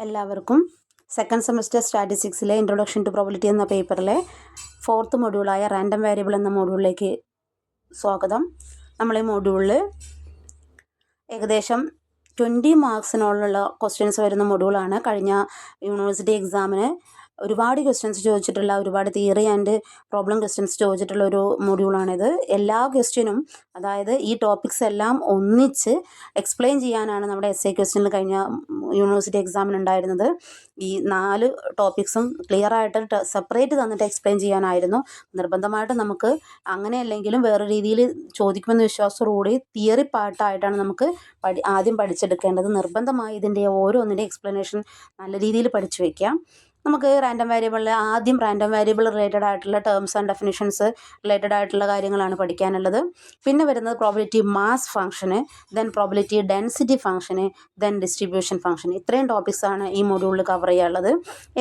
എല്ലാവർക്കും second semester സ്റ്റാറ്റിസ്റ്റിക്സിലെ introduction to probability എന്ന പേപ്പറിലെ 4th മൊഡ്യൂളായ റാൻഡം വേരിയബിൾ എന്ന മൊഡ്യൂളിലേക്ക് സ്വാഗതം. നമ്മൾ ഈ മൊഡ്യൂളിൽ ഏകദേശം 20 മാർക്സിനോടുള്ള ക്വസ്റ്റ്യൻസ് വരുന്ന മൊഡ്യൂളാണ്. കഴിഞ്ഞ യൂണിവേഴ്സിറ്റി എക്സാമിന് ഒരുപാട് ക്വസ്റ്റ്യൻസ് ചോദിച്ചിട്ടുള്ള, ഒരുപാട് തിയറി ആൻഡ് പ്രോബ്ലം ക്വസ്റ്റ്യൻസ് ചോദിച്ചിട്ടുള്ള ഒരു മൊഡ്യൂളാണിത്. എല്ലാ ക്വസ്റ്റ്യനും, അതായത് ഈ ടോപ്പിക്സ് എല്ലാം ഒന്നിച്ച് എക്സ്പ്ലെയിൻ ചെയ്യാനാണ് നമ്മുടെ എസ് എ ക്വസ്റ്റ്യനിൽ കഴിഞ്ഞ യൂണിവേഴ്സിറ്റി എക്സാമിനുണ്ടായിരുന്നത്. ഈ 4 ടോപ്പിക്സും ക്ലിയർ ആയിട്ട് സെപ്പറേറ്റ് തന്നിട്ട് എക്സ്പ്ലെയിൻ ചെയ്യാനായിരുന്നു. നിർബന്ധമായിട്ട് നമുക്ക് അങ്ങനെയല്ലെങ്കിലും വേറെ രീതിയിൽ ചോദിക്കുമെന്ന വിശ്വാസത്തോടുകൂടി തിയറി പാർട്ടായിട്ടാണ് നമുക്ക് ആദ്യം പഠിച്ചെടുക്കേണ്ടത്. നിർബന്ധമായി ഇതിൻ്റെ ഓരോന്നിൻ്റെ എക്സ്പ്ലനേഷൻ നല്ല രീതിയിൽ പഠിച്ചു വയ്ക്കാം. നമുക്ക് റാൻഡം വേരിയബിളിൽ ആദ്യം റാൻഡം വേരിയബിൾ റിലേറ്റഡ് ആയിട്ടുള്ള ടേംസ് ആൻഡ് ഡെഫിനിഷൻസ് റിലേറ്റഡ് ആയിട്ടുള്ള കാര്യങ്ങളാണ് പഠിക്കാനുള്ളത്. പിന്നെ വരുന്നത് പ്രോബിലിറ്റി മാസ് ഫംഗ്ഷന്, ദെൻ പ്രോബിലിറ്റി ഡെൻസിറ്റി ഫംഗ്ഷന്, ദെൻ ഡിസ്ട്രിബ്യൂഷൻ ഫംഗ്ഷൻ. ഇത്രയും ടോപ്പിക്സാണ് ഈ മൊഡ്യൂളിൽ കവർ ചെയ്യാനുള്ളത്.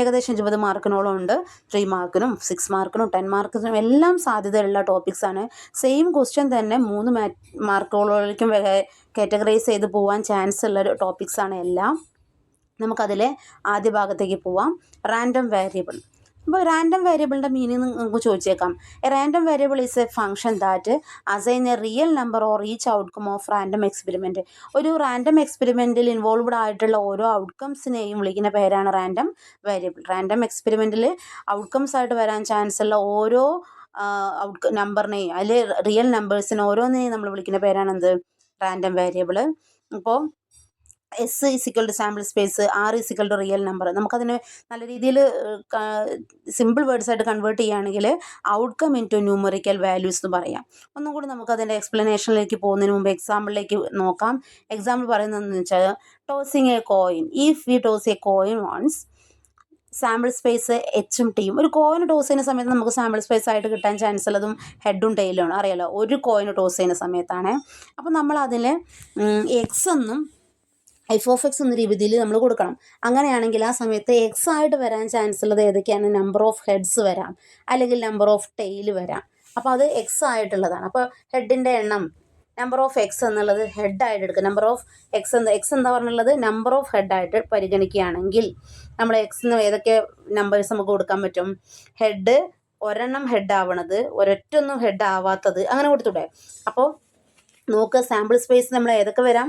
ഏകദേശം 20 മാർക്കിനോളം ഉണ്ട്. 3 മാർക്കിനും 6 മാർക്കിനും 10 മാർക്കിനും എല്ലാം സാധ്യതയുള്ള ടോപ്പിക്സാണ്. സെയിം ക്വസ്റ്റ്യൻ തന്നെ 3 മാർക്കുകളിലേക്കും കാറ്റഗറൈസ് ചെയ്ത് പോകാൻ ചാൻസ് ഉള്ള ടോപ്പിക്സാണ് എല്ലാം. നമുക്കതിലെ ആദ്യ ഭാഗത്തേക്ക് പോവാം. Random variable. അപ്പോൾ റാൻഡം വേരിയബിളിൻ്റെ മീനിങ് നമുക്ക് ചോദിച്ചേക്കാം. A random variable is A function that assign A real number or each outcome of random experiment. ഒരു റാൻഡം എക്സ്പെരിമെൻറ്റിൽ ഇൻവോൾവ്ഡ് ആയിട്ടുള്ള ഓരോ ഔട്ട്കംസിനെയും വിളിക്കുന്ന പേരാണ് റാൻഡം വേരിയബിൾ. റാൻഡം എക്സ്പെരിമെൻറ്റിൽ ഔട്ട്കംസ് ആയിട്ട് വരാൻ ചാൻസ് ഉള്ള ഓരോ നമ്പറിനെയും, അതിൽ റിയൽ നമ്പേഴ്സിനെ ഓരോന്നിനെയും നമ്മൾ വിളിക്കുന്ന പേരാണ് എന്ത്? Random variable. അപ്പോൾ S is equal to sample space, R is equal to real number. നമുക്കതിന് നല്ല രീതിയിൽ സിമ്പിൾ വേർഡ്സ് ആയിട്ട് കൺവേർട്ട് ചെയ്യുകയാണെങ്കിൽ outcome into numerical values എന്ന് പറയാം. ഒന്നും കൂടി നമുക്കതിൻ്റെ എക്സ്പ്ലനേഷനിലേക്ക് പോകുന്നതിന് മുമ്പ് എക്സാമ്പിളിലേക്ക് നോക്കാം. എക്സാമ്പിൾ പറയുന്നതെന്ന് വെച്ചാൽ, tossing a coin. If we toss a coin once, sample space എച്ചും ടിയും. ഒരു കോയിൻ ടോസ് ചെയ്യുന്ന സമയത്ത് നമുക്ക് സാമ്പിൾ സ്പേസ് ആയിട്ട് കിട്ടാൻ ചാൻസ് ഉള്ളതും ഹെഡും ടെയിലുമാണ്. അറിയാലോ, ഒരു കോയിൻ ടോസ് ചെയ്യുന്ന സമയത്താണ്. അപ്പോൾ നമ്മൾ അതിൽ എക്സ് എന്നും എഫ് ഓഫ് എക്സ് എന്ന രീതിയിൽ നമ്മൾ കൊടുക്കണം. അങ്ങനെയാണെങ്കിൽ ആ സമയത്ത് എക്സ് ആയിട്ട് വരാൻ ചാൻസ് ഉള്ളത് ഏതൊക്കെയാണ്? നമ്പർ ഓഫ് ഹെഡ്സ് വരാം, അല്ലെങ്കിൽ നമ്പർ ഓഫ് ടെയിൽ വരാം. അപ്പോൾ അത് എക്സ് ആയിട്ടുള്ളതാണ്. അപ്പോൾ ഹെഡിൻ്റെ എണ്ണം നമ്പർ ഓഫ് എക്സ് എന്നുള്ളത് ഹെഡായിട്ട് എടുക്കുക. നമ്പർ ഓഫ് എക്സ് എന്താ പറഞ്ഞുള്ളത്? നമ്പർ ഓഫ് ഹെഡായിട്ട് പരിഗണിക്കുകയാണെങ്കിൽ നമ്മൾ എക്സിന് ഏതൊക്കെ നമ്പേഴ്സ് നമുക്ക് കൊടുക്കാൻ പറ്റും? ഹെഡ്, ഒരെണ്ണം ഹെഡ് ആവണത്, ഒരൊറ്റൊന്നും ഹെഡ് ആവാത്തത്, അങ്ങനെ കൊടുത്തൂടെ? അപ്പോൾ നോക്കുക, സാമ്പിൾ സ്പേസ് നമ്മൾ ഏതൊക്കെ വരാം.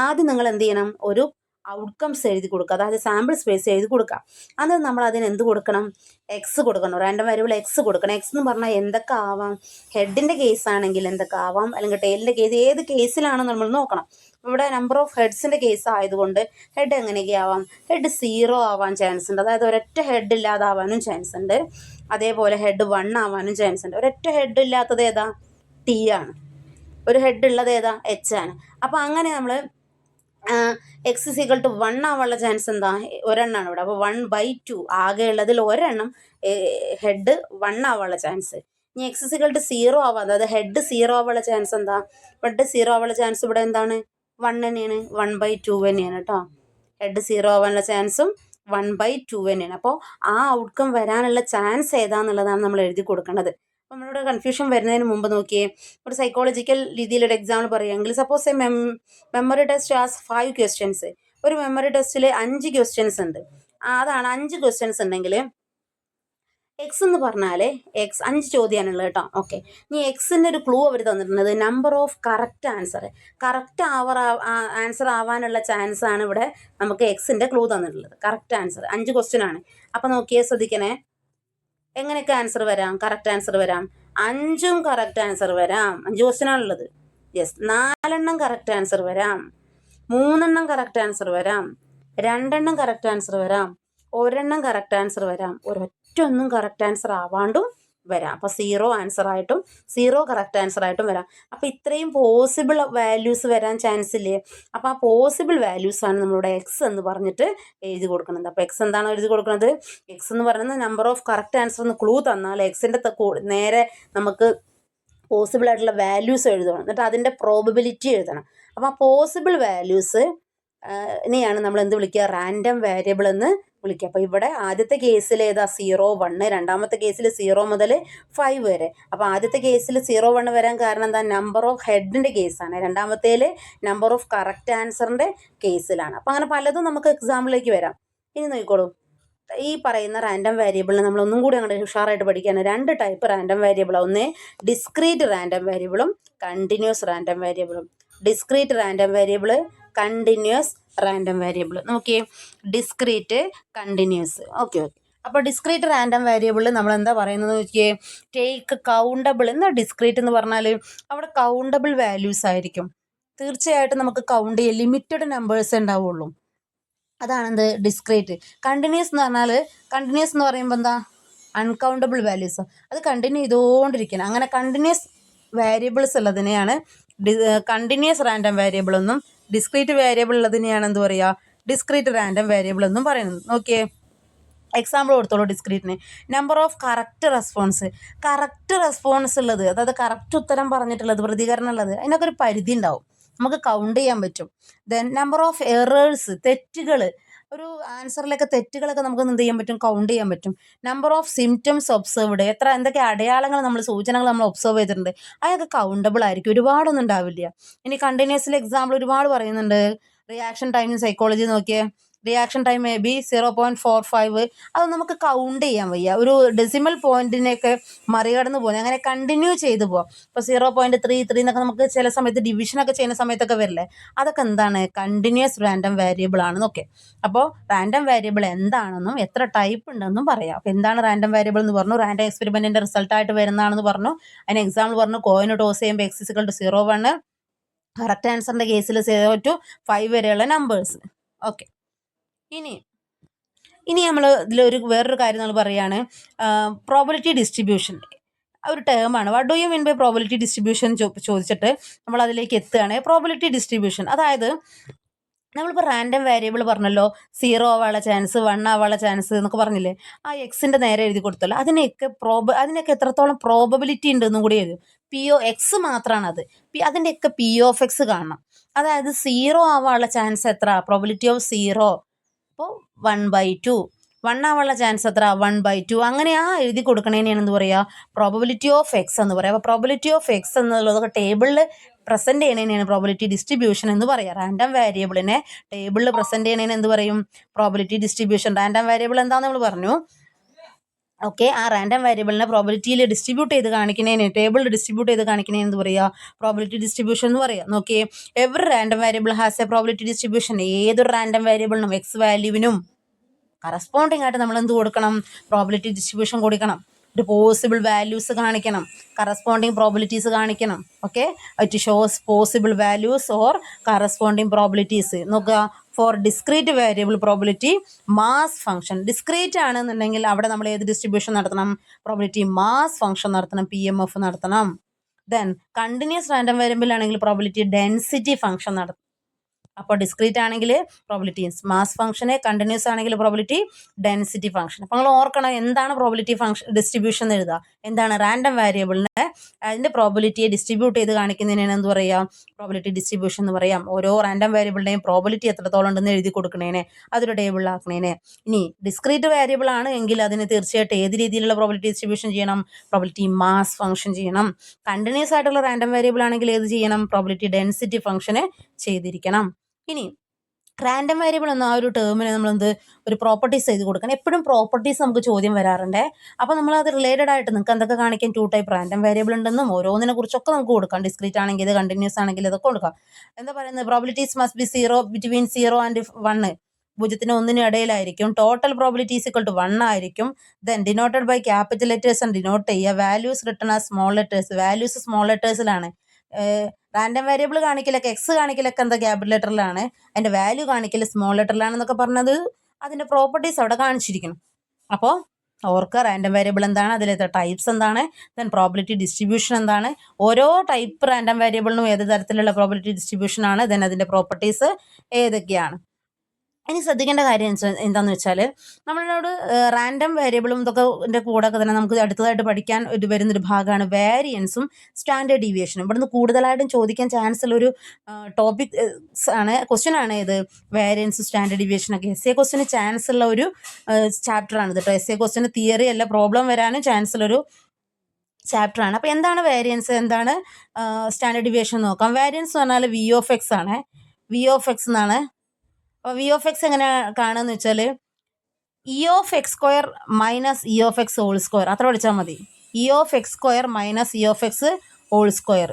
ആദ്യം നിങ്ങൾ എന്ത് ചെയ്യണം? ഒരു ഔട്ട്കംസ് എഴുതി കൊടുക്കുക, അതായത് സാമ്പിൾ സ്പേസ് എഴുതി കൊടുക്കുക. അത് നമ്മൾ അതിന് എന്ത് കൊടുക്കണം? എക്സ് കൊടുക്കണം. റാൻഡം വേരിയബിൾ എക്സ് കൊടുക്കണം. എക്സ് എന്ന് പറഞ്ഞാൽ എന്തൊക്കെ ആവാം? ഹെഡിൻ്റെ കേസ് ആണെങ്കിൽ എന്തൊക്കെ ആവാം, അല്ലെങ്കിൽ ടെയിലിൻ്റെ കേസ്, ഏത് കേസിലാണോ നമ്മൾ നോക്കണം. ഇവിടെ നമ്പർ ഓഫ് ഹെഡ്സിൻ്റെ കേസ് ആയതുകൊണ്ട് ഹെഡ് എങ്ങനെയൊക്കെ ആവാം? ഹെഡ് 0 ആവാൻ ചാൻസ് ഉണ്ട്, അതായത് ഒരൊറ്റ ഹെഡ് ഇല്ലാതാവാനും ചാൻസ് ഉണ്ട്. അതേപോലെ ഹെഡ് 1 ആവാനും ചാൻസ് ഉണ്ട്. ഒരൊറ്റ ഹെഡ് ഇല്ലാത്തത് ഏതാ? ടി ആണ്. ഒരു ഹെഡ് ഉള്ളത് ഏതാ? എച്ച് ആണ്. അപ്പോൾ അങ്ങനെ നമ്മൾ എക്സ് ഇസിക്വൽ ടു 1 ആവാനുള്ള ചാൻസ് എന്താ? ഒരെണ്ണമാണ് ഇവിടെ. അപ്പോൾ 1/2 ആകെ ഉള്ളതിൽ ഒരെണ്ണം ഹെഡ് 1 ആവാനുള്ള ചാൻസ്. ഇനി എക്സ് ഇസിക്വൽ ടു 0 ആവാം, അതായത് ഹെഡ് 0 ആവാനുള്ള ചാൻസ് എന്താ? ഹെഡ് 0 ആവാനുള്ള ചാൻസ് ഇവിടെ എന്താണ്? 1 തന്നെയാണ്, 1/2 തന്നെയാണ് കേട്ടോ. ഹെഡ് 0 ആവാനുള്ള ചാൻസും 1/2 തന്നെയാണ്. അപ്പോൾ ആ ഔട്ട്കം വരാനുള്ള ചാൻസ് ഏതാന്നുള്ളതാണ് നമ്മൾ എഴുതി കൊടുക്കേണ്ടത്. അപ്പോൾ നമ്മളിവിടെ കൺഫ്യൂഷൻ വരുന്നതിന് മുമ്പ് നോക്കിയേ, ഒരു സൈക്കോളജിക്കൽ രീതിയിലൊരു എക്സാമ്പിൾ പറയുകയാണെങ്കിൽ, suppose A memory test as 5 questions. ഒരു മെമ്മറി ടെസ്റ്റിൽ 5 ക്വസ്റ്റ്യൻസ് ഉണ്ട്. അതാണ് 5 ക്വസ്റ്റ്യൻസ് ഉണ്ടെങ്കിൽ എക്സ് എന്ന് പറഞ്ഞാൽ എക്സ് 5 ചോദ്യമാണുള്ളത് കേട്ടോ. ഓക്കെ, ഇനി എക്സിൻ്റെ ഒരു ക്ലൂ അവർ തന്നിട്ടുള്ളത് number of correct answer. Correct answer ആവാനുള്ള ചാൻസ് ആണ് ഇവിടെ നമുക്ക് എക്സിൻ്റെ ക്ലൂ തന്നിട്ടുള്ളത്. കറക്റ്റ് ആൻസർ 5 ക്വസ്റ്റ്യൻ ആണ്. അപ്പോൾ നോക്കിയേ, ശ്രദ്ധിക്കണേ, എങ്ങനെയൊക്കെ ആൻസർ വരാം? കറക്റ്റ് ആൻസർ വരാം. 5ഉം കറക്റ്റ് ആൻസർ വരാം. 5 ക്വസ്റ്റ്യൻ ആണുള്ളത്. യെസ്. 4 എണ്ണം കറക്റ്റ് ആൻസർ വരാം. 3 എണ്ണം കറക്റ്റ് ആൻസർ വരാം. 2 എണ്ണം കറക്റ്റ് ആൻസർ വരാം. ഒരെണ്ണം കറക്റ്റ് ആൻസർ വരാം. ഒരൊറ്റൊന്നും കറക്റ്റ് ആൻസർ ആവാണ്ടും വരാം. അപ്പോൾ 0 ആൻസർ ആയിട്ടും 0 കറക്റ്റ് ആൻസർ ആയിട്ടും വരാം. അപ്പോൾ ഇത്രയും പോസിബിൾ വാല്യൂസ് വരാൻ ചാൻസ് ഇല്ലേ? അപ്പോൾ ആ പോസിബിൾ വാല്യൂസാണ് നമ്മളിവിടെ എക്സ് എന്ന് പറഞ്ഞിട്ട് എഴുതി കൊടുക്കുന്നത്. അപ്പോൾ എക്സ് എന്താണോ എഴുതി കൊടുക്കുന്നത്? എക്സ് എന്ന് പറയുന്നത് നമ്പർ ഓഫ് കറക്റ്റ് ആൻസർ എന്ന് ക്ലൂ തന്നാൽ എക്സിൻ്റെ നേരെ നമുക്ക് പോസിബിൾ ആയിട്ടുള്ള വാല്യൂസ് എഴുതണം, എന്നിട്ട് അതിൻ്റെ പ്രോബബിലിറ്റി എഴുതണം. അപ്പോൾ ആ പോസിബിൾ വാല്യൂസ് ഇനിയാണ് നമ്മൾ എന്ത് വിളിക്കുക? റാൻഡം വേരിയബിൾ എന്ന് വിളിക്കുക. അപ്പോൾ ഇവിടെ ആദ്യത്തെ കേസിൽ ഏതാ? 0, 1. രണ്ടാമത്തെ കേസിൽ 0 മുതൽ 5 വരെ. അപ്പോൾ ആദ്യത്തെ കേസിൽ 0, 1 വരാൻ കാരണം എന്താ? നമ്പർ ഓഫ് ഹെഡിൻ്റെ കേസാണ്. രണ്ടാമത്തേൽ നമ്പർ ഓഫ് കറക്റ്റ് ആൻസറിൻ്റെ കേസിലാണ്. അപ്പോൾ അങ്ങനെ പലതും നമുക്ക് എക്സാമ്പിളിലേക്ക് വരാം. ഇനി നോക്കിക്കോളൂ, ഈ പറയുന്ന റാൻഡം വേരിയബിളിനെ നമ്മൾ ഒന്നും കൂടി അങ്ങോട്ട് ഉഷാറായിട്ട് പഠിക്കുകയാണ്. 2 ടൈപ്പ് റാൻഡം വേരിയബിളാണ്. ഒന്ന് ഡിസ്ക്രീറ്റ് റാൻഡം വേരിയബിളും കണ്ടിന്യൂസ് റാൻഡം വേരിയബിളും. Discrete random variable, continuous random variable. നോക്കിയേ, ഡിസ്ക്രീറ്റ്, കണ്ടിന്യൂസ്. ഓക്കെ. അപ്പോൾ ഡിസ്ക്രീറ്റ് റാൻഡം വേരിയബിൾ നമ്മൾ എന്താ പറയുന്നത് നോക്കിയേ, ടേക്ക് കൗണ്ടബിൾ. എന്താ ഡിസ്ക്രീറ്റ് എന്ന് പറഞ്ഞാൽ അവിടെ കൗണ്ടബിൾ വാല്യൂസ് ആയിരിക്കും. തീർച്ചയായിട്ടും നമുക്ക് കൗണ്ട് ചെയ്യാൻ ലിമിറ്റഡ് നമ്പേഴ്സ് ഉണ്ടാവുള്ളൂ. അതാണെന്ത് ഡിസ്ക്രീറ്റ്. കണ്ടിന്യൂസ് എന്ന് പറഞ്ഞാൽ, കണ്ടിന്യൂസ് എന്ന് പറയുമ്പോൾ എന്താ, അൺകൗണ്ടബിൾ വാല്യൂസ്. അത് കണ്ടിന്യൂ ചെയ്തുകൊണ്ടിരിക്കണം. അങ്ങനെ കണ്ടിന്യൂസ് വേരിയബിൾസ് ഉള്ളതിനെയാണ് കണ്ടിന്യൂസ് റാൻഡം വേരിയബിൾ എന്നും, ഡിസ്ക്രീറ്റ് വേരിയബിൾ ഉള്ളതിനെയാണ് എന്ത് പറയുക, ഡിസ്ക്രീറ്റ് റാൻഡം വേരിയബിൾ എന്നും പറയുന്നത്. നോക്കിയേ, എക്സാമ്പിൾ കൊടുത്തോളൂ ഡിസ്ക്രീറ്റിന്. Number of correct response. Correct response ഉള്ളത്, അതായത് കറക്റ്റ് ഉത്തരം പറഞ്ഞിട്ടുള്ളത്, പ്രതികരണം ഉള്ളത്, അതിനൊക്കെ ഒരു പരിധി ഉണ്ടാവും, നമുക്ക് കൗണ്ട് ചെയ്യാൻ പറ്റും. ദെൻ നമ്പർ ഓഫ് എറേഴ്സ്, തെറ്റുകൾ, ഒരു ആൻസറിലൊക്കെ തെറ്റുകളൊക്കെ നമുക്ക് എന്ത് ചെയ്യാൻ പറ്റും, കൗണ്ട് ചെയ്യാൻ പറ്റും. നമ്പർ ഓഫ് സിംറ്റംസ് ഒബ്സർവ്ഡ്, എന്തൊക്കെ അടയാളങ്ങൾ സൂചനകൾ നമ്മൾ ഒബ്സർവ് ചെയ്തിട്ടുണ്ട്, അതൊക്കെ കൗണ്ടബിൾ ആയിരിക്കും, ഒരുപാടൊന്നും ഉണ്ടാവില്ല. ഇനി കണ്ടിന്യൂസിൽ എക്സാമ്പിൾ ഒരുപാട് പറയുന്നുണ്ട്. റിയാക്ഷൻ ടൈം ഇൻ സൈക്കോളജി നോക്കിയേ, റിയാക്ഷൻ ടൈം മേ ബി 0.45. അത് നമുക്ക് കൗണ്ട് ചെയ്യാൻ വയ്യ, ഒരു ഡെസിമൽ പോയിന്റിനെയൊക്കെ മറികടന്ന് പോകുന്നത്. അങ്ങനെ കണ്ടിന്യൂ ചെയ്തു പോകാം. ഇപ്പോൾ 0.33 എന്നൊക്കെ നമുക്ക് ചില സമയത്ത് ഡിവിഷനൊക്കെ ചെയ്യുന്ന സമയത്തൊക്കെ വരില്ലേ, അതൊക്കെ എന്താണ്, കണ്ടിന്യൂസ് റാൻഡം വേരിയബിൾ ആണെന്നൊക്കെ. അപ്പോൾ റാൻഡം വേരിയബിൾ എന്താണെന്നും എത്ര ടൈപ്പ് ഉണ്ടെന്നും പറയാം. അപ്പോൾ എന്താണ് റാൻഡം വേരിയബിൾ എന്ന് പറഞ്ഞു, റാൻഡം എക്സ്പെരിമെൻറ്റിൻ്റെ റിസൾട്ടായിട്ട് വരുന്നതാണെന്ന് പറഞ്ഞു. അതിന് എക്സാമ്പിൾ പറഞ്ഞു, കോയിന് ടോസ് ചെയ്യുമ്പോൾ x=0, 1. കറക്റ്റ് ആൻസറിൻ്റെ കേസിൽ 0 to 5 വരെയുള്ള നമ്പേഴ്സ്. ഓക്കെ. ഇനി നമ്മൾ ഇതിലൊരു വേറൊരു കാര്യം നമ്മൾ പറയുകയാണ്, പ്രോബബിലിറ്റി ഡിസ്ട്രിബ്യൂഷൻ. ഒരു ടേമാണ്. What do you mean by probability distribution ചോദിച്ചിട്ട് നമ്മൾ അതിലേക്ക് എത്തുകയാണ്. പ്രോബബിലിറ്റി ഡിസ്ട്രിബ്യൂഷൻ, അതായത് നമ്മളിപ്പോൾ റാൻഡം വേരിയബിൾ പറഞ്ഞല്ലോ, 0 ആവാനുള്ള ചാൻസ്, 1 ആവാനുള്ള ചാൻസ് എന്നൊക്കെ പറഞ്ഞില്ലേ, ആ എക്സിൻ്റെ നേരെ എഴുതി കൊടുത്തല്ലോ, അതിനൊക്കെ എത്രത്തോളം പ്രോബബിലിറ്റി ഉണ്ട് എന്നും കൂടി എഴുതും. POX മാത്രമാണ് അത്. അതിൻ്റെയൊക്കെ POF കാണണം. അതായത് 0 ആവാനുള്ള ചാൻസ് എത്ര, പ്രോബബിലിറ്റി ഓഫ് 0, അപ്പോൾ 1/2. 1 ആവാനുള്ള ചാൻസ് എത്ര, 1/2. അങ്ങനെ എഴുതി കൊടുക്കണേനെയാണ് എന്ത് പറയുക, പ്രോബബിലിറ്റി ഓഫ് എക്സ് എന്ന് പറയുക. അപ്പോൾ പ്രോബബിലിറ്റി ഓഫ് എക്സ് എന്നുള്ളതൊക്കെ ടേബിളിൽ പ്രസൻറ്റ് ചെയ്യണേനെയാണ് പ്രോബബിലിറ്റി ഡിസ്ട്രിബ്യൂഷൻ എന്ന് പറയുക. റാൻഡം വേരിയബിളിനെ ടേബിളിൽ പ്രസൻറ്റ് ചെയ്യണേനെ എന്ത് പറയും, പ്രോബബിലിറ്റി ഡിസ്ട്രിബ്യൂഷൻ. റാൻഡം വേരിയബിൾ എന്താണെന്ന് നമ്മൾ പറഞ്ഞു. ഓക്കെ, ആ റാൻഡം വേരിയബിളിനെ പ്രോബബിലിറ്റിയിൽ ഡിസ്ട്രിബ്യൂട്ട് ചെയ്ത് കാണിക്കുന്നതിന്, ടേബിളിൽ ഡിസ്ട്രിബ്യൂട്ട് ചെയ്ത് കാണിക്കുന്നതിന് എന്ത് പറയുക, പ്രോബബിലിറ്റി ഡിസ്ട്രിബ്യൂഷൻ എന്ന് പറയുക. നോക്കിയേ, every random variable has a probability distribution. ഏതൊരു റാൻഡം വേരിയബിളിനും എക്സ് വാല്യൂവിനും കറസ്പോണ്ടിങ് ആയിട്ട് നമ്മൾ എന്ത് കൊടുക്കണം, പ്രോബബിലിറ്റി ഡിസ്ട്രിബ്യൂഷൻ കൊടുക്കണം. ഒരു പോസിബിൾ വാല്യൂസ് കാണിക്കണം, കറസ്പോണ്ടിങ് പ്രോബബിലിറ്റീസ് കാണിക്കണം. Okay, it shows possible values or corresponding probabilities. നോക്കുക, for discrete variable probability mass function. Discrete ആണെന്നുണ്ടെങ്കിൽ അവിടെ നമ്മൾ ഏത് ഡിസ്ട്രിബ്യൂഷൻ നടത്തണം, പ്രോബബിലിറ്റി മാസ് ഫംഗ്ഷൻ നടത്തണം, PMF നടത്തണം. ദെൻ കണ്ടിന്യൂസ് റാൻഡം വേരിയബിൾ ആണെങ്കിൽ പ്രോബബിലിറ്റി ഡെൻസിറ്റി ഫംഗ്ഷൻ നടത്തണം. അപ്പോൾ ഡിസ്ക്രീറ്റ് ആണെങ്കിൽ പ്രോബബിലിറ്റി മാസ് ഫംഗ്ഷന്, കണ്ടിന്യൂസ് ആണെങ്കിൽ പ്രോബബിലിറ്റി ഡെൻസിറ്റി ഫംഗ്ഷൻ. അപ്പോൾ നിങ്ങൾ ഓർക്കണം, എന്താണ് പ്രോബബിലിറ്റി ഫംഗ്ഷൻ ഡിസ്ട്രിബ്യൂഷൻ എന്ന് എഴുതുക. എന്താണ്, റാൻഡം വേരിയബിളിനെ അതിൻ്റെ പ്രോബബിലിറ്റിയെ ഡിസ്ട്രിബ്യൂട്ട് ചെയ്ത് കാണിക്കുന്നതിനാണ് എന്ത് പറയാം, പ്രോബബിലിറ്റി ഡിസ്ട്രിബ്യൂഷൻ എന്ന് പറയാം. ഓരോ റാൻഡം വേരിയബിളിൻ്റെയും പ്രോബബിലിറ്റി എത്രത്തോളം ഉണ്ടെന്ന് എഴുതി കൊടുക്കണേനെ, അതൊരു ടേബിളിലാക്കണേനെ. ഇനി ഡിസ്ക്രീറ്റ് വേരിയബിൾ ആണ് എങ്കിൽ അതിന് തീർച്ചയായിട്ടും ഏത് രീതിയിലുള്ള പ്രോബബിലിറ്റി ഡിസ്ട്രിബ്യൂഷൻ ചെയ്യണം, പ്രോബബിലിറ്റി മാസ് ഫംഗ്ഷൻ ചെയ്യണം. കണ്ടിന്യൂസ് ആയിട്ടുള്ള റാൻഡം വേരിയബിൾ ആണെങ്കിൽ ഏത് ചെയ്യണം, പ്രോബബിലിറ്റി ഡെൻസിറ്റി ഫംഗ്ഷന് ചെയ്തിരിക്കണം. ഇനി റാൻഡം വേരിയബിൾ എന്ന ആ ഒരു ടേമിന് നമ്മളെന്ത്, ഒരു പ്രോപ്പർട്ടീസ് എഴുതി കൊടുക്കണം. എപ്പോഴും പ്രോപ്പർട്ടീസ് നമുക്ക് ചോദ്യം വരാറുണ്ട്. അപ്പോൾ നമ്മളത് റിലേറ്റഡ് ആയിട്ട് നിങ്ങൾക്ക് എന്തൊക്കെ കാണിക്കാൻ, 2 ടൈപ്പ് റാൻഡം വേരിയബിൾ ഉണ്ടെന്നും ഓരോന്നിനെ കുറിച്ചൊക്കെ നമുക്ക് കൊടുക്കാം. ഡിസ്ക്രീറ്റ് ആണെങ്കിൽ ഇത്, കണ്ടിന്യൂസ് ആണെങ്കിൽ ഇതൊക്കെ കൊടുക്കാം. എന്താ പറയുന്നത്, probabilities must be 0 between 0 and 1. 0 1 ഇടയിലായിരിക്കും. Total probability is equal to 1 ആയിരിക്കും. Then denoted by capital letters ആണ് ഡിനോട്ട് ചെയ്യുക. Values written as small letters. Values small ലെറ്റേഴ്സിലാണ്. റാൻഡം വേരിയബിൾ കാണിക്കലൊക്കെ, എക്സ് കാണിക്കലൊക്കെ എന്താ, ക്യാപിറ്റൽ ലെറ്ററിലാണ്. അതിൻ്റെ വാല്യൂ കാണിക്കൽ സ്മോൾ ലെറ്ററിലാണെന്നൊക്കെ പറഞ്ഞത് അതിൻ്റെ പ്രോപ്പർട്ടീസ് അവിടെ കാണിച്ചിരിക്കണം. അപ്പോൾ ഓർക്കുക, റാൻഡം വേരിയബിൾ എന്താണ്, അതിലത്തെ ടൈപ്സ് എന്താണ്, ദെൻ പ്രോബബിലിറ്റി ഡിസ്ട്രിബ്യൂഷൻ എന്താണ്, ഓരോ ടൈപ്പ് റാൻഡം വേരിയബിളിനും ഏത് തരത്തിലുള്ള പ്രോബബിലിറ്റി ഡിസ്ട്രിബ്യൂഷൻ ആണ്, ദെൻ അതിൻ്റെ പ്രോപ്പർട്ടീസ് ഏതൊക്കെയാണ്. ഇനി ശ്രദ്ധിക്കേണ്ട കാര്യം എന്താണെന്ന് വെച്ചാൽ, നമ്മളോട് റാൻഡം വേരിയബിളും ഇതൊക്കെ കൂടെ തന്നെ നമുക്ക് അടുത്തതായിട്ട് പഠിക്കാൻ വരുന്നൊരു ഭാഗമാണ് വേരിയൻസും സ്റ്റാൻഡേർഡ് ഡീവിയേഷനും. ഇവിടുന്ന് കൂടുതലായിട്ടും ചോദിക്കാൻ ചാൻസ് ഉള്ളൊരു ടോപ്പിക് ക്വസ്റ്റ്യൻ ആണ് ഇത്, വേരിയൻസും സ്റ്റാൻഡേർഡ് ഡീവിയേഷനൊക്കെ. എസ് എ ക്വസ്റ്റിന് ചാൻസ് ഉള്ള ഒരു ചാപ്റ്ററാണ് ഇത് കേട്ടോ. എസ് എ ക്വസ്റ്റിന് തിയറി അല്ല, പ്രോബ്ലം വരാനും ചാൻസ് ഉള്ളൊരു ചാപ്റ്ററാണ്. അപ്പോൾ എന്താണ് വേരിയൻസ്, എന്താണ് സ്റ്റാൻഡേർഡ് ഡീവിയേഷൻ നോക്കാം. വേരിയൻസ് എന്ന് പറഞ്ഞാൽ VOF ആണ്. VOF എന്നാണ്. അപ്പോൾ VOF എങ്ങനെ കാണുകയെന്ന് വെച്ചാൽ, E of X square minus E of X whole square അത്ര പഠിച്ചാൽ മതി. E of X square minus E of X whole square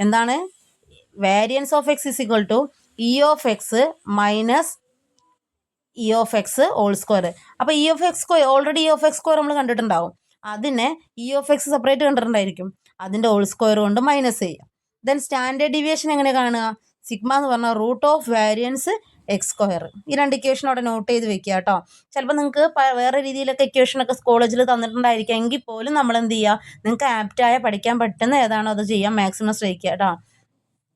എന്താണ്? Variance of X is equal to E of X minus E of X whole square. അപ്പോൾ E of X square already E of X square നമ്മൾ കണ്ടിട്ടുണ്ടാവും. അതിനെ E of X separate കണ്ടിട്ടുണ്ടായിരിക്കും. അതിൻ്റെ whole square കൊണ്ട് minus ചെയ്യാം. Then standard deviation എങ്ങനെ കാണുക? സിഗ്മ എന്ന് പറഞ്ഞാൽ root of variance X square. ഈ രണ്ട് ഇക്വേഷൻ അവിടെ നോട്ട് ചെയ്ത് വെക്കുക കേട്ടോ. ചിലപ്പോൾ നിങ്ങൾക്ക് വേറെ രീതിയിലൊക്കെ ഇക്വേഷനൊക്കെ കോളേജിൽ തന്നിട്ടുണ്ടായിരിക്കും. എങ്കിൽ പോലും നമ്മൾ എന്ത് ചെയ്യുക, നിങ്ങൾക്ക് ആപ്റ്റായ പഠിക്കാൻ പറ്റുന്ന ഏതാണോ അത് ചെയ്യാം, മാക്സിമം ശ്രമിക്കുക കേട്ടോ.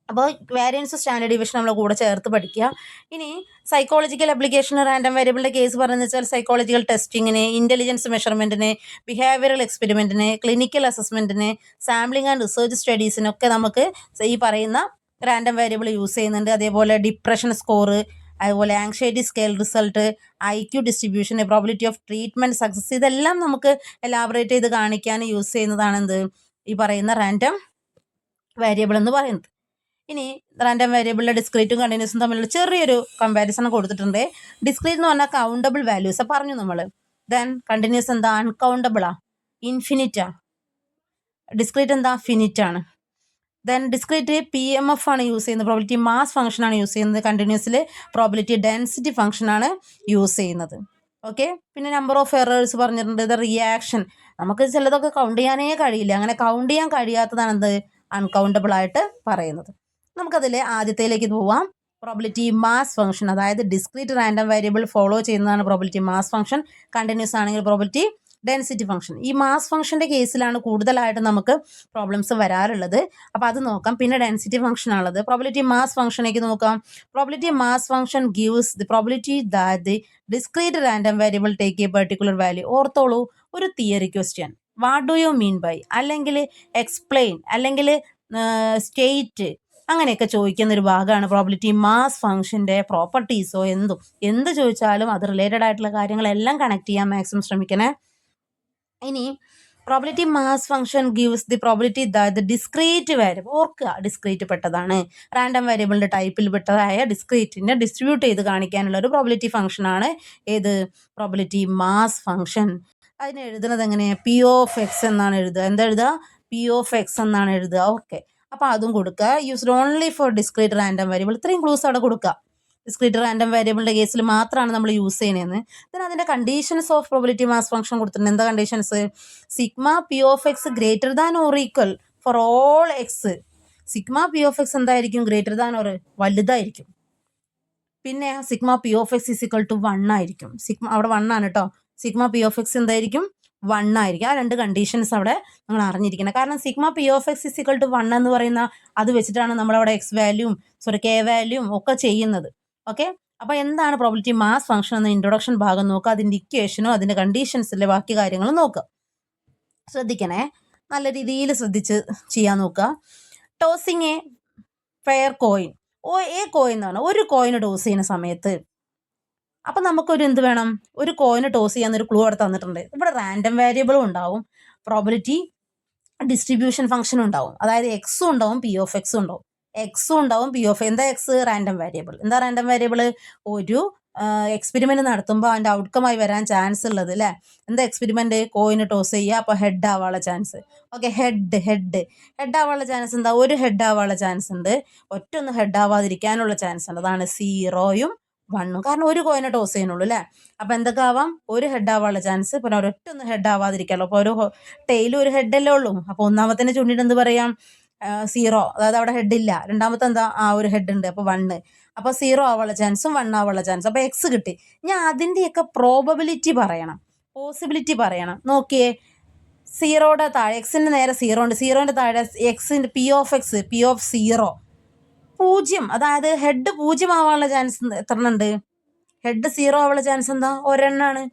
അപ്പോൾ വേരിയൻസ് സ്റ്റാൻഡേർഡ് ഡീവിയേഷൻ നമ്മൾ കൂടെ ചേർത്ത് പഠിക്കുക. ഇനി സൈക്കോളജിക്കൽ അപ്ലിക്കേഷൻ റാൻഡം വേരിയബിളിൻ്റെ കേസ് പറയുന്നത് വെച്ചാൽ സൈക്കോളജിക്കൽ ടെസ്റ്റിങ്ങിന്, ഇൻ്റലിജൻസ് മെഷർമെൻറ്റിന്, ബിഹേവിയറൽ എക്സ്പെരിമെൻറ്റിന്, ക്ലിനിക്കൽ അസസ്മെൻറ്റിന്, സാമ്പിളിംഗ് ആൻഡ് റിസർച്ച് സ്റ്റഡീസിനൊക്കെ നമുക്ക് ഈ പറയുന്ന റാൻഡം വേരിയബിൾ യൂസ് ചെയ്യുന്നുണ്ട്. അതേപോലെ ഡിപ്രഷൻ സ്കോർ, അതുപോലെ anxiety scale result, IQ distribution, probability of treatment success, ഇതെല്ലാം നമുക്ക് എലാബറേറ്റ് ചെയ്ത് കാണിക്കാൻ യൂസ് ചെയ്യുന്നതാണ് എന്ത്, ഈ പറയുന്ന റാൻഡം വേരിയബിൾ എന്ന് പറയുന്നത്. ഇനി റാൻഡം വേരിയബിളിലെ ഡിസ്ക്രീറ്റും കണ്ടിന്യൂസും തമ്മിലുള്ള ചെറിയൊരു കമ്പാരിസൺ കൊടുത്തിട്ടുണ്ട്. ഡിസ്ക്രീറ്റ് എന്ന് പറഞ്ഞാൽ കൗണ്ടബിൾ വാല്യൂസ് പറഞ്ഞു നമ്മൾ. ദെൻ കണ്ടിന്യൂസ് എന്താ? അൺകൗണ്ടബിളാ, ഇൻഫിനിറ്റാ. ഡിസ്ക്രീറ്റ് എന്താ? ഫിനിറ്റ് ആണ്. ദെൻ ഡിസ്ക്രീറ്റ് PMF ആണ് യൂസ് ചെയ്യുന്നത്, പ്രോബിലിറ്റി മാസ് ഫംഗ്ഷൻ ആണ് യൂസ് ചെയ്യുന്നത്. കണ്ടിന്യൂസിൽ പ്രോബിലിറ്റി ഡെൻസിറ്റി ഫംഗ്ഷൻ ആണ് യൂസ് ചെയ്യുന്നത്. ഓക്കെ. പിന്നെ നമ്പർ ഓഫ് എറേഴ്സ് പറഞ്ഞിട്ടുണ്ട്. ഇത് റിയാക്ഷൻ, നമുക്ക് ചിലതൊക്കെ കൗണ്ട് ചെയ്യാനേ കഴിയില്ല. അങ്ങനെ കൗണ്ട് ചെയ്യാൻ കഴിയാത്തതാണ് എന്ത്, അൺകൗണ്ടബിൾ ആയിട്ട് പറയുന്നത്. നമുക്കതിൽ ആദ്യത്തേലേക്ക് പോവാം. പ്രോബിലിറ്റി മാസ് ഫംഗ്ഷൻ, അതായത് ഡിസ്ക്രീറ്റ് റാൻഡം വേരിയബിൾ ഫോളോ ചെയ്യുന്നതാണ് പ്രോബിലിറ്റി മാസ് ഫംഗ്ഷൻ. കണ്ടിന്യൂസ് ആണെങ്കിൽ പ്രോബിലിറ്റി ഡെൻസിറ്റി ഫംഗ്ഷൻ. ഈ മാസ് ഫംഗ്ഷൻ്റെ കേസിലാണ് കൂടുതലായിട്ട് നമുക്ക് പ്രോബ്ലംസ് വരാറുള്ളത്. അപ്പോൾ അത് നോക്കാം. പിന്നെ ഡെൻസിറ്റി ഫംഗ്ഷൻ ആണുള്ളത്. പ്രോബിലിറ്റി മാസ് ഫംഗ്ഷനേക്ക് നോക്കാം. Probability mass function gives the probability that the discrete random variable take a particular value. ഓർത്തോളൂ, ഒരു theory question. What do you mean by, അല്ലെങ്കിൽ എക്സ്പ്ലെയിൻ, അല്ലെങ്കിൽ സ്റ്റേറ്റ്, അങ്ങനെയൊക്കെ ചോദിക്കുന്ന ഒരു ഭാഗമാണ് പ്രോബിലിറ്റി മാസ് ഫംഗ്ഷൻ്റെ പ്രോപ്പർട്ടീസോ എന്ത് ചോദിച്ചാലും അത് റിലേറ്റഡ് ആയിട്ടുള്ള കാര്യങ്ങളെല്ലാം കണക്ട് ചെയ്യാൻ മാക്സിമം ശ്രമിക്കണേ. ഇനി probability mass function gives the probability that discrete variable, ഓർക്കുക ഡിസ്ക്രീറ്റ് പെട്ടതാണ്. റാൻഡം വേരിയബിളിൻ്റെ ടൈപ്പിൽ പെട്ടതായ ഡിസ്ക്രീറ്റിനെ ഡിസ്ട്രിബ്യൂട്ട് ചെയ്ത് കാണിക്കാനുള്ള ഒരു പ്രോബിലിറ്റി ഫംഗ്ഷനാണ് ഏത്, പ്രോബിലിറ്റി മാസ് ഫംഗ്ഷൻ. അതിന് എഴുതുന്നത് എങ്ങനെയാണ്? P(x) എന്നാണ് എഴുതുക. എന്താ എഴുതുക? P(x) എന്നാണ് എഴുതുക. ഓക്കെ. അപ്പോൾ അതും കൊടുക്കുക. Used only four discrete random variable. ഇത്രയും ക്ലൂസ് അവിടെ കൊടുക്കുക. ഡിസ്ക്രീറ്റ് റാൻഡം വേരിയബിളിൻ്റെ കേസിൽ മാത്രമാണ് നമ്മൾ യൂസ് ചെയ്യുന്നതെന്ന്. then അതിൻ്റെ conditions of probability mass function കൊടുത്തിട്ടുണ്ട്. എന്താ conditions? Sigma P(x) greater than or equal for all X. Sigma P(x) എന്തായിരിക്കും? ഗ്രേറ്റർ ദാൻ ഓർ വലുതായിരിക്കും. പിന്നെ sigma P(x) is equal to 1 ആയിരിക്കും. സിഗ്മ അവിടെ 1 ആണ് കേട്ടോ. സിഗ്മ P(x) എന്തായിരിക്കും? 1 ആയിരിക്കും. ആ രണ്ട് കണ്ടീഷൻസ് അവിടെ നിങ്ങൾ അറിഞ്ഞിരിക്കണം. കാരണം sigma P(x) is equal to 1 എന്ന് പറയുന്ന അത് വെച്ചിട്ടാണ് നമ്മളവിടെ K വാല്യൂം ഒക്കെ ചെയ്യുന്നത്. ഓക്കെ. അപ്പോൾ എന്താണ് പ്രോബിലിറ്റി മാസ് ഫംഗ്ഷൻ എന്ന ഇൻട്രൊഡക്ഷൻ ഭാഗം നോക്കുക. അതിൻ്റെ ഇക്വേഷനോ അതിൻ്റെ കണ്ടീഷൻസിലെ ബാക്കി കാര്യങ്ങളും നോക്കുക. ശ്രദ്ധിക്കണേ, നല്ല രീതിയിൽ ശ്രദ്ധിച്ച് ചെയ്യാൻ നോക്കുക. Tossing A fair coin. Coin എന്ന് പറഞ്ഞാൽ ഒരു കോയിന് ടോസ് ചെയ്യുന്ന സമയത്ത് അപ്പം നമുക്കൊരു എന്ത് വേണം, ഒരു കോയിന് ടോസ് ചെയ്യാന്നൊരു ക്ലൂ അവിടെ തന്നിട്ടുണ്ട്. ഇവിടെ റാൻഡം വേരിയബിളും ഉണ്ടാവും, പ്രോബിലിറ്റി ഡിസ്ട്രിബ്യൂഷൻ ഫംഗ്ഷനും ഉണ്ടാവും. അതായത് എക്സും ഉണ്ടാവും, P(x) ഉണ്ടാവും. എക്സും ഉണ്ടാവും, എന്താ എക്സ്? Random variable. എന്താ റാൻഡം വേരിയബിൾ? ഒരു എക്സ്പെരിമെൻറ്റ് നടത്തുമ്പോൾ അതിൻ്റെ ഔട്ട്കമായി വരാൻ ചാൻസ് ഉള്ളത് അല്ലേ. എന്താ എക്സ്പെരിമെൻറ്റ്? കോയിന് ടോസ് ചെയ്യുക. അപ്പോൾ ഹെഡ് ആവാനുള്ള ചാൻസ്. ഓക്കെ. ഹെഡ് ആവാനുള്ള ചാൻസ് എന്താ? ഒരു ഹെഡ് ആവാനുള്ള ചാൻസ് ഉണ്ട്. ഒറ്റൊന്ന് ഹെഡ് ആവാതിരിക്കാനുള്ള ചാൻസ് ഉണ്ട്. അതാണ് 0യും 1. കാരണം ഒരു കോയിനെ ടോസ് ചെയ്യുന്നുള്ളൂ അല്ലേ. അപ്പോൾ എന്തൊക്കെ ആവാം? ഒരു ഹെഡ് ആവാനുള്ള ചാൻസ്, പിന്നെ ഒരൊറ്റൊന്ന് ഹെഡ് ആവാതിരിക്കാമല്ലോ. അപ്പോൾ ഒരു ടെയിലും ഒരു ഹെഡല്ലേ ഉള്ളൂ. അപ്പോൾ ഒന്നാമത്തേനെ ചൂണ്ടിയിട്ട് എന്ത് പറയാം? 0, അതായത് അവിടെ ഹെഡില്ല. രണ്ടാമത്തെ എന്താ? ഒരു ഹെഡ് ഉണ്ട്. അപ്പോൾ 1. അപ്പോൾ 0 ആവാനുള്ള ചാൻസും 1 ആവാനുള്ള ചാൻസ്. അപ്പോൾ എക്സ് കിട്ടി. ഞാൻ അതിൻ്റെയൊക്കെ പ്രോബബിലിറ്റി പറയണം, പോസിബിലിറ്റി പറയണം. നോക്കിയേ, 0യുടെ താഴെ എക്സിൻ്റെ നേരെ 0 ഉണ്ട്. 0ൻ്റെ താഴെ എക്സിൻ്റെ P(x) P(0) 0. അതായത് ഹെഡ് 0 ആവാനുള്ള ചാൻസ് എത്ര ഉണ്ട്? ഹെഡ് 0 ആവാനുള്ള ചാൻസ് എന്താ? ഒരെണ്ണമാണ്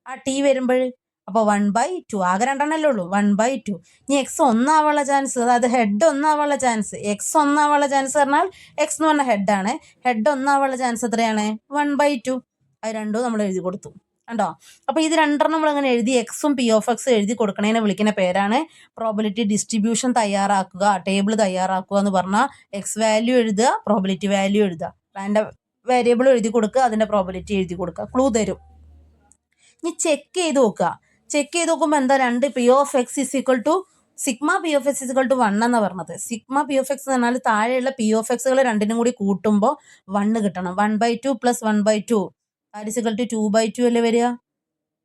ആ T വരുമ്പോൾ. അപ്പോൾ 1/2. ആകെ 2 എണ്ണല്ലേ ഉള്ളൂ. 1/2. ഇനി എക്സ് 1 ആവാനുള്ള ചാൻസ്, അതായത് ഹെഡ് 1 ആവാനുള്ള ചാൻസ്, എക്സ് 1 ആവാനുള്ള ചാൻസ് പറഞ്ഞാൽ എക്സ് എന്ന് പറഞ്ഞാൽ ഹെഡാണ്. ഹെഡ് 1 ആവാനുള്ള ചാൻസ് എത്രയാണ്? 1/2. അത് രണ്ടും നമ്മൾ എഴുതി കൊടുത്തു കണ്ടോ. അപ്പോൾ ഇത് രണ്ടെണ്ണം നമ്മളിങ്ങനെ എഴുതി എക്സും P(x) എഴുതി കൊടുക്കണേനെ വിളിക്കുന്ന പേരാണ് പ്രോബിലിറ്റി ഡിസ്ട്രിബ്യൂഷൻ തയ്യാറാക്കുക, ടേബിൾ തയ്യാറാക്കുക എന്ന് പറഞ്ഞാൽ എക്സ് വാല്യൂ എഴുതുക, പ്രോബിലിറ്റി വാല്യൂ എഴുതുക, റാൻഡം വേരിയബിൾ എഴുതി കൊടുക്കുക, അതിൻ്റെ പ്രോബിലിറ്റി എഴുതി കൊടുക്കുക. ക്ലൂ തരും. ഇനി ചെക്ക് ചെയ്ത് നോക്കുമ്പോൾ എന്താ 2 P(x) = സിഗ്മ P(x) = 1 എന്നാണ് പറഞ്ഞത്. സിഗ്മ P(x) എന്ന് പറഞ്ഞാൽ താഴെയുള്ള P(x)കൾ രണ്ടിനും കൂടി കൂട്ടുമ്പോൾ 1 കിട്ടണം. 1/2 + 1/2 = 2/2 അല്ലേ വരിക.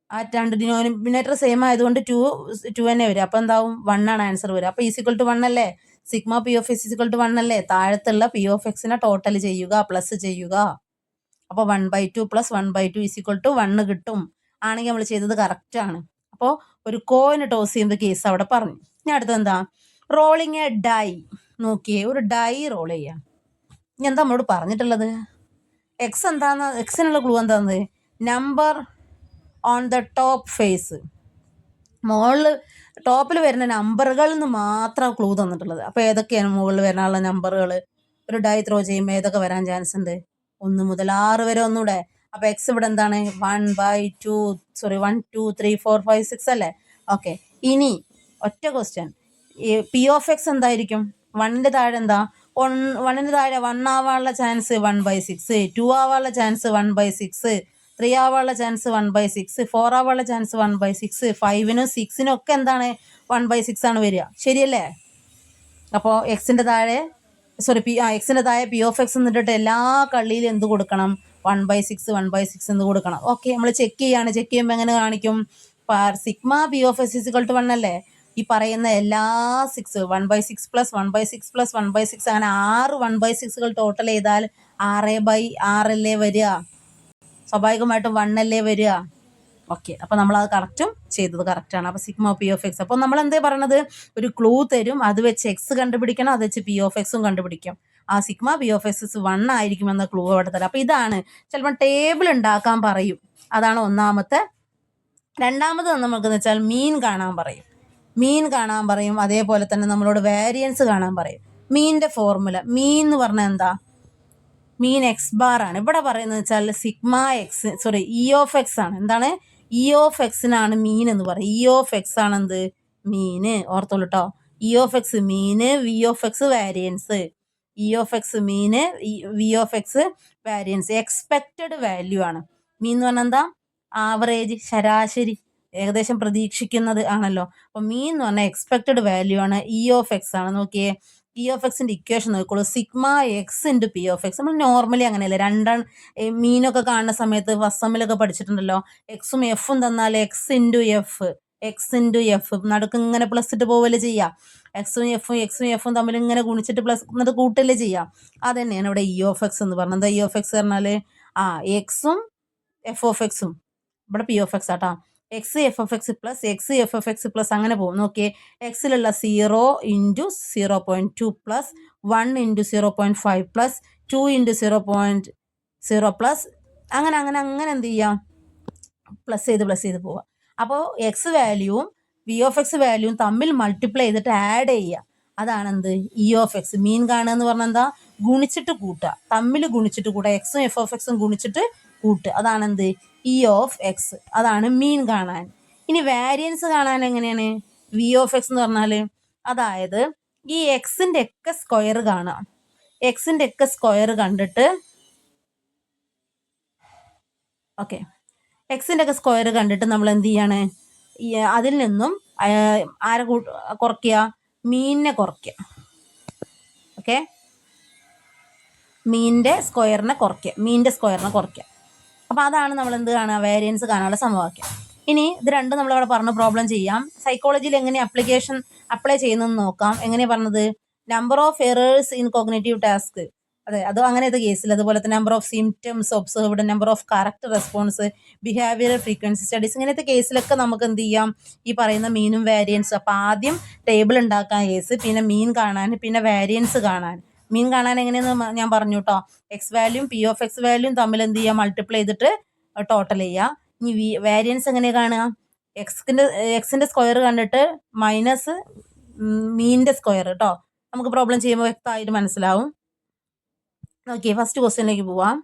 ആ രണ്ട് ഡിനോമിനേറ്റർ സെയിം ആയതുകൊണ്ട് 2 തന്നെ വരിക. അപ്പോൾ എന്താവും 1 ആണ് ആൻസർ വരിക. അപ്പോൾ = 1 അല്ലേ. സിഗ്മ P(x) = 1 അല്ലേ. താഴത്തുള്ള P(x)നെ ടോട്ടൽ ചെയ്യുക, പ്ലസ് ചെയ്യുക. അപ്പോൾ 1/2 + 1/2 = 1 കിട്ടും. ആണെങ്കിൽ നമ്മൾ ചെയ്തത് കറക്റ്റ് ആണ്. അപ്പോൾ ഒരു കോയിന് ടോസ് ചെയ്യുന്ന കേസ് അവിടെ പറഞ്ഞു. ഇനി അടുത്തത് എന്താ, റോളിങ് എ ഡൈ. നോക്കിയേ, ഒരു ഡൈ റോൾ ചെയ്യാം. ഇനി എന്താ നമ്മളോട് പറഞ്ഞിട്ടുള്ളത്, എക്സിനുള്ള ക്ലൂ എന്താന്ന്, number on the top face. മുകളിൽ ടോപ്പിൽ വരുന്ന നമ്പറുകളിൽ നിന്ന് മാത്രം ക്ലൂ തന്നിട്ടുള്ളത്. അപ്പോൾ ഏതൊക്കെയാണ് മുകളിൽ വരാനുള്ള നമ്പറുകൾ? ഒരു ഡൈ ത്രോ ചെയ്യുമ്പോൾ ഏതൊക്കെ വരാൻ ചാൻസ് ഉണ്ട്? 1 മുതൽ 6 വരെ ഒന്നുകൂടെ. അപ്പോൾ എക്സ് ഇവിടെ എന്താണ് 1 2 2 3 4 5 6 അല്ലേ. ഓക്കെ, ഇനി ഒറ്റ ക്വസ്റ്റ്യൻ, P(x) എന്തായിരിക്കും? 1ന്റെ താഴെ എന്താ, 1ന്റെ താഴെ 1 ആവാനുള്ള ചാൻസ് 1/6, 2 ആവാനുള്ള ചാൻസ് 1/6, 3 ആവാനുള്ള ചാൻസ് 1/6, 4 ആവാനുള്ള ചാൻസ് 1/6, 5നും 6നും ഒക്കെ എന്താണ് 1/6 ആണ് വരിക. ശരിയല്ലേ. അപ്പോൾ എക്സിൻ്റെ താഴെ P(x) എന്നിട്ട് എല്ലാ കള്ളിയിലും എന്ത് കൊടുക്കണം, 1/6 1/6 എന്ന് കൊടുക്കണം. ഓക്കെ, നമ്മൾ ചെക്ക് ചെയ്യുമ്പോൾ എങ്ങനെ കാണിക്കും, സിഗ്മ P(x) = 1 അല്ലേ. ഈ പറയുന്ന എല്ലാ 6 1/6 + 1/6 + 1/6 അങ്ങനെ 6 1/6കൾ ടോട്ടൽ ചെയ്താൽ 6/6 അല്ലേ വരിക. സ്വാഭാവികമായിട്ടും 1 അല്ലേ വരിക. ഓക്കെ, അപ്പോൾ നമ്മളത് കറക്റ്റും ചെയ്തത് കറക്റ്റാണ്. അപ്പോൾ സിഗ്മ P(x). അപ്പോൾ നമ്മൾ എന്തേ പറയണത്, ഒരു ക്ലൂ തരും, അത് വെച്ച് എക്സ് കണ്ടുപിടിക്കണം, അത് വെച്ച് P(x)ഉം കണ്ടുപിടിക്കും. ആ സിഗ്മ P(x) 1 ആയിരിക്കുമെന്ന ക്ലൂ അവിടെ തരാം. അപ്പോൾ ഇതാണ് ചിലപ്പോൾ ടേബിൾ ഉണ്ടാക്കാൻ പറയും, അതാണ് ഒന്നാമത്തെ. രണ്ടാമത് നമുക്കെന്ന് വെച്ചാൽ മീൻ കാണാൻ പറയും. അതേപോലെ തന്നെ നമ്മളോട് വേരിയൻസ് കാണാൻ പറയും. മീനിൻ്റെ ഫോർമുല, മീൻ എന്ന് പറഞ്ഞാൽ എന്താ, മീൻ X⁻ ആണ്. ഇവിടെ പറയുന്നത് വെച്ചാൽ സിഗ്മ E(x) ആണ്. എന്താണ്, E(x)നാണ് മീൻ എന്ന് പറയും. E(x) ആണ് എന്ത്, മീന്. ഓർത്തോളൂ കേട്ടോ, E(x) മീന്, V(x) വാരിയൻസ്. E(x) മീന്, V(x) വാരിയൻസ്. എക്സ്പെക്റ്റഡ് വാല്യൂ ആണ്. മീൻ എന്ന് പറഞ്ഞാൽ എന്താ, ആവറേജ്, ശരാശരി, ഏകദേശം പ്രതീക്ഷിക്കുന്നത് ആണല്ലോ. അപ്പോൾ മീൻ എന്ന് പറഞ്ഞാൽ എക്സ്പെക്റ്റഡ് വാല്യൂ ആണ്, E(x) ആണ്. നോക്കിയേ, P(x)ന്റെ ഇക്വേഷൻ നോക്കിക്കോളൂ, സിഗ്മ എക്സ് ഇൻറ്റു P(x). നമ്മൾ നോർമലി അങ്ങനെയല്ലേ, മീനൊക്കെ കാണുന്ന സമയത്ത് ഫസ്റ്റ് സെമ്മിലൊക്കെ പഠിച്ചിട്ടുണ്ടല്ലോ, എക്സും എഫും തന്നാൽ എക്സ് ഇൻറ്റു എഫ് നടുക്ക് ഇങ്ങനെ പ്ലസ് ഇട്ട് പോവല്ലേ ചെയ്യാം. എക്സും എഫും തമ്മിൽ ഇങ്ങനെ ഗുണിച്ചിട്ട് പ്ലസ് എന്നിട്ട് കൂട്ടല്ലേ ചെയ്യാം. അത് തന്നെയാണ് ഇവിടെ E(x) എന്ന് പറഞ്ഞത്. എന്താ E(x) പറഞ്ഞാൽ, എക്സും F(x)ഉം, ഇവിടെ P(x) ആട്ടോ. എക്സ് F(x) പ്ലസ് അങ്ങനെ പോകും. നോക്കിയേ, എക്സിലുള്ള 0 × 0.2 പ്ലസ് 1 × 0.5 പ്ലസ് 2 × 0.0 പ്ലസ് അങ്ങനെ എന്ത് ചെയ്യാം, പ്ലസ് ചെയ്ത് പോവാം. അപ്പോൾ എക്സ് വാല്യൂവും V(x) വാല്യൂവും തമ്മിൽ മൾട്ടിപ്ലൈ ചെയ്തിട്ട് ആഡ് ചെയ്യുക, അതാണ് എന്ത്, E(x). മീൻ കാണുക എന്ന് പറഞ്ഞാൽ എന്താ, ഗുണിച്ചിട്ട് കൂട്ടുക, തമ്മിൽ ഗുണിച്ചിട്ട് കൂട്ടുക, എക്സും F(x)ഉം ഗുണിച്ചിട്ട് കൂട്ടുക, അതാണ് എന്ത്, E(x). അതാണ് മീൻ കാണാൻ. ഇനി വാരിയൻസ് കാണാൻ എങ്ങനെയാണ്, V(x) എന്ന് പറഞ്ഞാൽ, അതായത് ഈ എക്സിൻ്റെ ഒക്കെ സ്ക്വയർ കാണാം. എക്സിൻ്റെ ഒക്കെ സ്ക്വയർ കണ്ടിട്ട് നമ്മൾ എന്ത് ചെയ്യാണ്, അതിൽ നിന്നും ആരെ കുറയ്ക്കുക, മീനിനെ കുറയ്ക്കുക. ഓക്കെ, മീനിൻ്റെ സ്ക്വയറിനെ കുറയ്ക്കുക. അപ്പോൾ അതാണ് നമ്മൾ എന്ത് കാണുക, വേരിയൻസ് കാണാനുള്ള സമവാക്യം. ഇനി ഇത് രണ്ടും നമ്മളവിടെ പറഞ്ഞ പ്രോബ്ലം ചെയ്യാം. സൈക്കോളജിയിൽ എങ്ങനെ അപ്ലൈ ചെയ്യുന്നതെന്ന് നോക്കാം. എങ്ങനെയാണ് പറഞ്ഞത്, number of errors in cognitive task, അത് അങ്ങനത്തെ കേസിൽ. അതുപോലെ തന്നെ number of symptoms observed, number of correct response, behavioural frequency studies, ഇങ്ങനത്തെ കേസിലൊക്കെ നമുക്ക് എന്ത് ചെയ്യാം, ഈ പറയുന്ന മീനും വാരിയൻസും. അപ്പോൾ ആദ്യം ടേബിൾ ഉണ്ടാക്കാൻ കേസ്, പിന്നെ മീൻ കാണാൻ, പിന്നെ വാരിയൻസ് കാണാൻ. മീൻ കാണാൻ എങ്ങനെയെന്ന് ഞാൻ പറഞ്ഞു കേട്ടോ, എക്സ് വാല്യൂം P(x) വാല്യൂം തമ്മിൽ എന്ത് ചെയ്യുക, മൾട്ടിപ്ലൈ ചെയ്തിട്ട് ടോട്ടൽ ചെയ്യുക. ഇനി വാരിയൻസ് എങ്ങനെ കാണുക, എക്സിൻ്റെ സ്ക്വയർ കണ്ടിട്ട് മൈനസ് മീനിൻ്റെ സ്ക്വയർ കേട്ടോ. നമുക്ക് പ്രോബ്ലം ചെയ്യുമ്പോൾ വ്യക്തമായിട്ട് മനസ്സിലാവും. ഓക്കെ, ഫസ്റ്റ് ക്വസ്റ്റ്യനിലേക്ക് പോവാം.